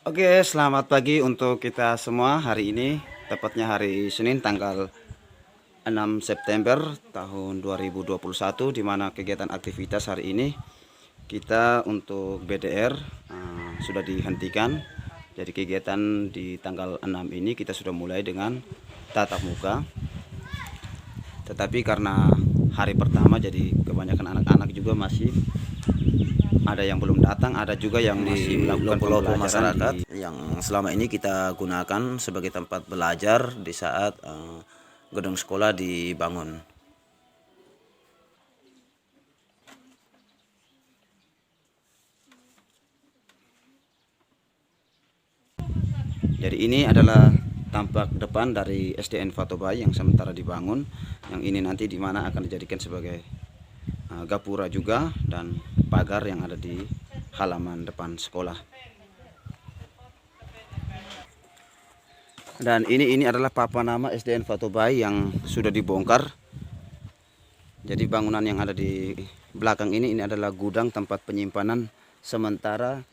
Oke, selamat pagi untuk kita semua hari ini, tepatnya hari Senin tanggal 6 September tahun 2021, di mana kegiatan aktivitas hari ini kita untuk BDR sudah dihentikan. Jadi kegiatan di tanggal 6 ini kita sudah mulai dengan tatap muka. Tetapi karena hari pertama jadi kebanyakan anak-anak juga masih ada yang belum datang, ada juga yang masih melakukan pembelajaran masyarakat yang selama ini kita gunakan sebagai tempat belajar di saat gedung sekolah dibangun. Jadi ini adalah tampak depan dari SDN Fatobay yang sementara dibangun, yang ini nanti di mana akan dijadikan sebagai gapura juga dan pagar yang ada di halaman depan sekolah. Dan ini adalah papan nama SDN Fatobay yang sudah dibongkar. Jadi bangunan yang ada di belakang ini adalah gudang tempat penyimpanan sementara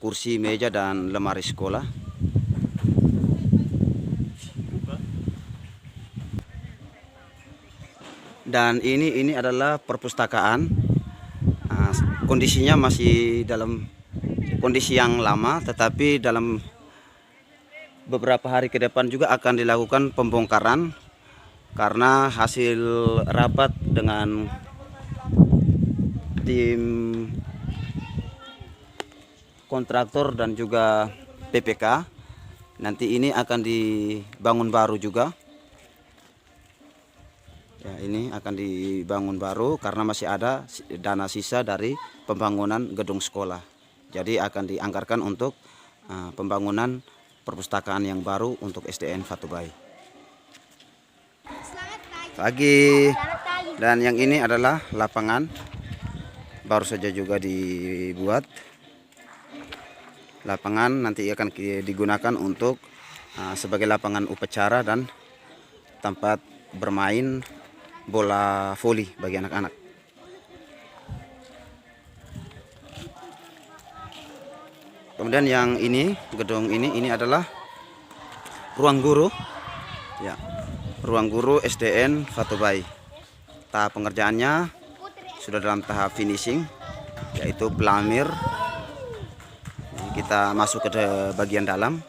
kursi, meja dan lemari sekolah. Dan ini adalah perpustakaan. Kondisinya masih dalam kondisi yang lama, tetapi dalam beberapa hari ke depan juga akan dilakukan pembongkaran karena hasil rapat dengan tim kontraktor dan juga PPK. Nanti ini akan dibangun baru juga. Ya, ini akan dibangun baru karena masih ada dana sisa dari pembangunan gedung sekolah. Jadi akan dianggarkan untuk pembangunan perpustakaan yang baru untuk SDN Fatobay. Pagi. Dan yang ini adalah lapangan baru saja juga dibuat. Lapangan nanti akan digunakan untuk sebagai lapangan upacara dan tempat bermain bola voli bagi anak-anak. Kemudian yang ini, gedung ini adalah ruang guru. Ya, ruang guru SDN Fatobay. Tahap pengerjaannya sudah dalam tahap finishing, yaitu pelamir. Kita masuk ke bagian dalam.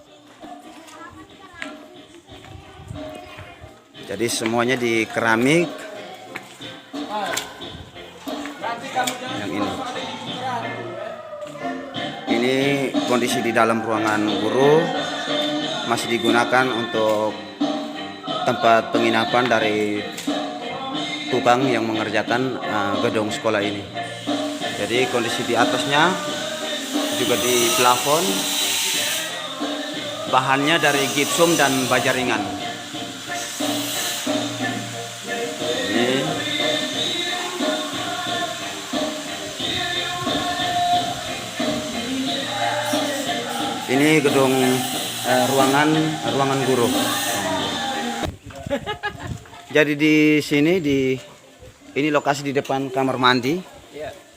Jadi semuanya di keramik. Yang ini kondisi di dalam ruangan guru masih digunakan untuk tempat penginapan dari tukang yang mengerjakan gedung sekolah ini. Jadi kondisi di atasnya juga di plafon bahannya dari gipsum dan baja ringan. Ini gedung ruangan guru. Jadi di sini ini lokasi di depan kamar mandi,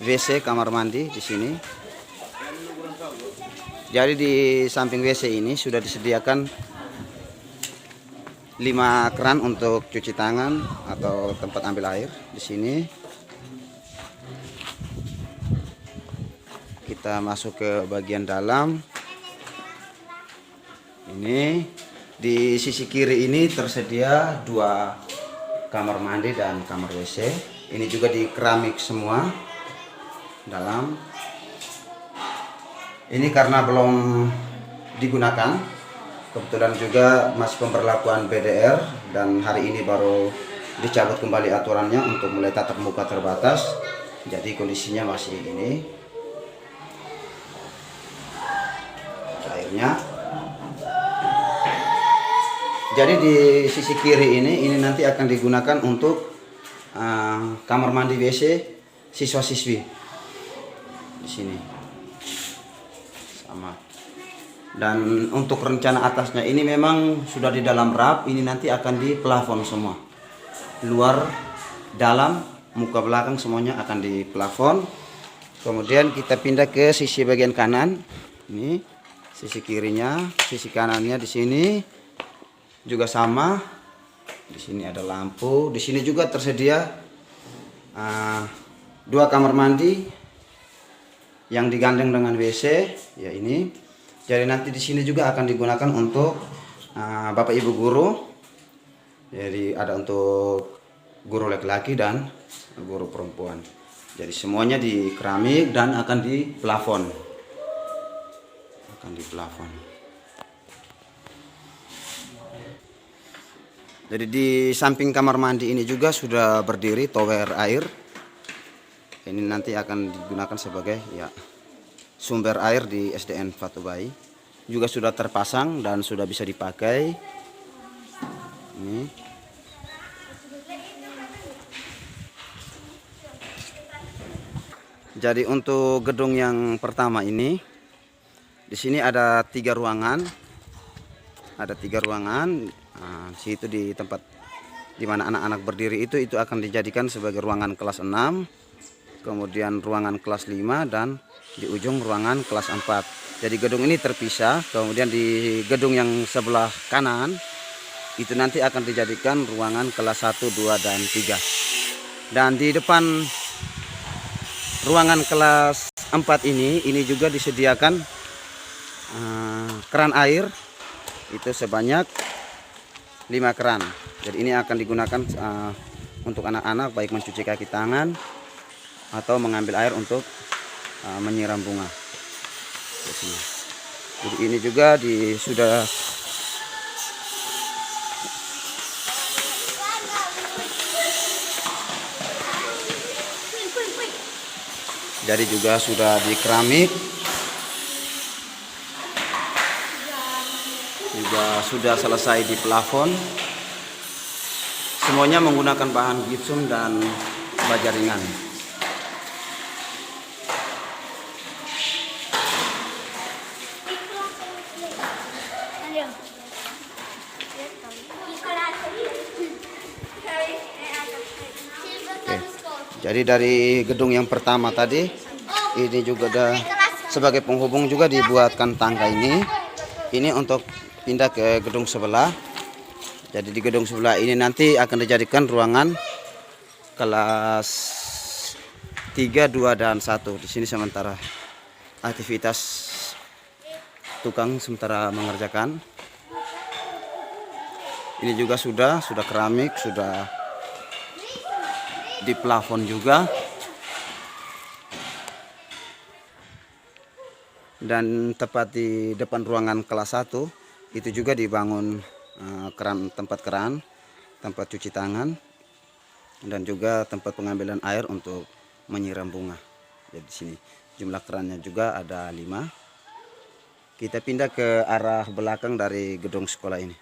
WC kamar mandi di sini. Jadi di samping WC ini sudah disediakan 5 keran untuk cuci tangan atau tempat ambil air di sini. Kita masuk ke bagian dalam. Ini di sisi kiri ini tersedia 2 kamar mandi dan kamar WC. Ini juga di keramik semua dalam. Ini karena belum digunakan, kebetulan juga masih pemberlakuan BDR dan hari ini baru dicabut kembali aturannya untuk mulai tatap muka terbatas. Jadi kondisinya masih ini. Airnya. Jadi di sisi kiri ini nanti akan digunakan untuk kamar mandi WC siswa-siswi di sini. Sama. Dan untuk rencana atasnya ini memang sudah di dalam rap, ini nanti akan di plafon semua. Luar, dalam, muka belakang semuanya akan di plafon. Kemudian kita pindah ke sisi bagian kanan. Ini sisi kirinya, sisi kanannya di sini juga sama. Di sini ada lampu. Di sini juga tersedia 2 kamar mandi yang digandeng dengan WC ya ini. Jadi nanti di sini juga akan digunakan untuk Bapak Ibu guru. Jadi ada untuk guru laki-laki dan guru perempuan. Jadi semuanya di keramik dan akan di plafon. Jadi di samping kamar mandi ini juga sudah berdiri tower air. Ini nanti akan digunakan sebagai ya sumber air di SDN Fatubai. Juga sudah terpasang dan sudah bisa dipakai. Ini. Jadi untuk gedung yang pertama ini, di sini ada 3 ruangan. Ada 3 ruangan. Nah, situ di tempat di mana anak-anak berdiri itu akan dijadikan sebagai ruangan kelas 6, kemudian ruangan kelas 5 dan di ujung ruangan kelas 4. Jadi gedung ini terpisah. Kemudian di gedung yang sebelah kanan itu nanti akan dijadikan ruangan kelas 1, 2 dan 3. Dan di depan ruangan kelas 4 ini juga disediakan keran air itu sebanyak 5 keran. Jadi ini akan digunakan untuk anak-anak baik mencuci kaki tangan atau mengambil air untuk menyiram bunga. Jadi ini juga sudah jadi juga sudah di keramik, juga sudah selesai di plafon. Semuanya menggunakan bahan gipsum dan baja ringan. Jadi dari gedung yang pertama tadi, ini juga ada sebagai penghubung juga dibuatkan tangga ini. Ini untuk pindah ke gedung sebelah. Jadi di gedung sebelah ini nanti akan dijadikan ruangan kelas 3, 2 dan 1. Di sini sementara aktivitas tukang sementara mengerjakan. Ini juga sudah keramik, sudah di plafon juga. Dan tepat di depan ruangan kelas 1 itu juga dibangun tempat keran, tempat cuci tangan, dan juga tempat pengambilan air untuk menyiram bunga. Jadi di sini jumlah kerannya juga ada 5. Kita pindah ke arah belakang dari gedung sekolah ini.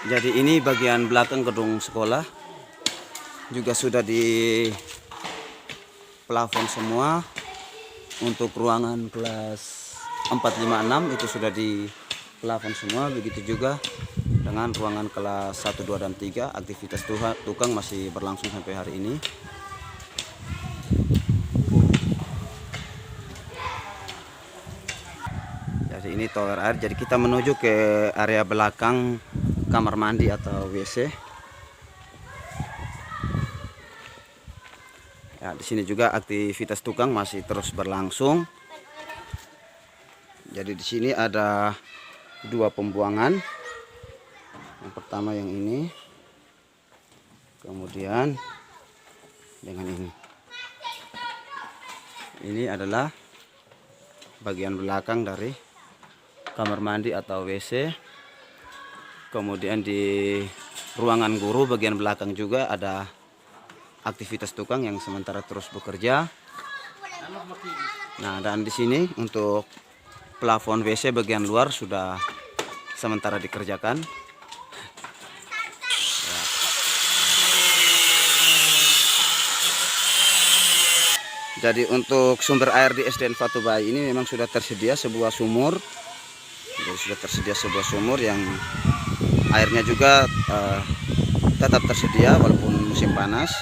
Jadi ini bagian belakang gedung sekolah juga sudah di plafon semua. Untuk ruangan kelas 4, 5, 6 itu sudah di plafon semua. Begitu juga dengan ruangan kelas 1, 2 dan 3. Aktivitas tukang masih berlangsung sampai hari ini. Jadi ini tower air. Jadi kita menuju ke area belakang kamar mandi atau WC. Ya, di sini juga aktivitas tukang masih terus berlangsung. Jadi di sini ada 2 pembuangan. Yang pertama yang ini, kemudian dengan ini. Ini adalah bagian belakang dari kamar mandi atau WC. Kemudian di ruangan guru bagian belakang juga ada aktivitas tukang yang sementara terus bekerja. Nah, dan di sini untuk plafon WC bagian luar sudah sementara dikerjakan. Ya. Jadi untuk sumber air di SDN Fatubai ini memang sudah tersedia sebuah sumur. Jadi sudah tersedia sebuah sumur yang airnya juga tetap tersedia walaupun musim panas.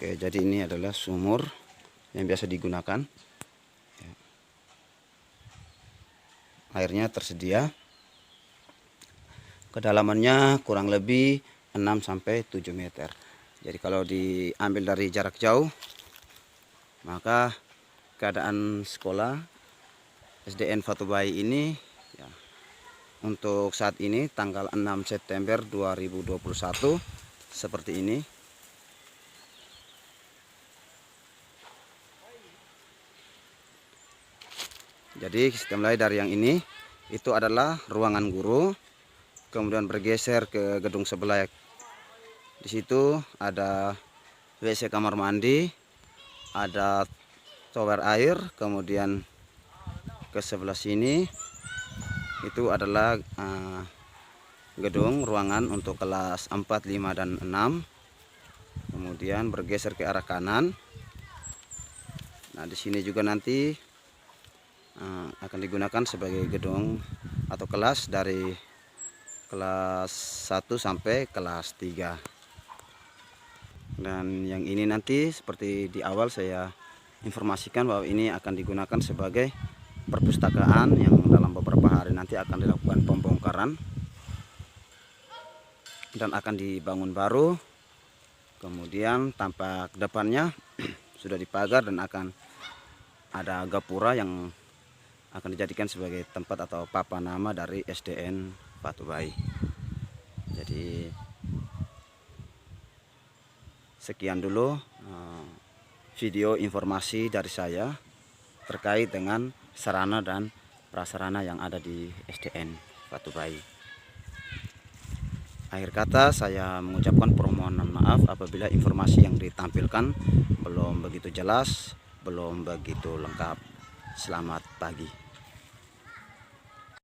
Oke, jadi ini adalah sumur yang biasa digunakan. Airnya tersedia. Kedalamannya kurang lebih 6-7 meter. Jadi kalau diambil dari jarak jauh, maka keadaan sekolah SDN Fatubai ini ya, untuk saat ini tanggal 6 September 2021 seperti ini. Jadi kita mulai dari yang ini, itu adalah ruangan guru, kemudian bergeser ke gedung sebelah. Di situ ada WC kamar mandi, ada tower air, kemudian ke sebelah sini itu adalah gedung ruangan untuk kelas 4, 5, dan 6. Kemudian bergeser ke arah kanan. Nah, di sini juga nanti akan digunakan sebagai gedung atau kelas dari kelas 1 sampai kelas 3. Dan yang ini nanti seperti di awal saya informasikan bahwa ini akan digunakan sebagai perpustakaan yang dalam beberapa hari nanti akan dilakukan pembongkaran dan akan dibangun baru. Kemudian tampak depannya sudah dipagar dan akan ada gapura yang akan dijadikan sebagai tempat atau papan nama dari SDN Fatubai. Jadi sekian dulu video informasi dari saya terkait dengan sarana dan prasarana yang ada di SDN Fatubai. Akhir kata saya mengucapkan permohonan maaf apabila informasi yang ditampilkan belum begitu jelas, belum begitu lengkap. Selamat pagi.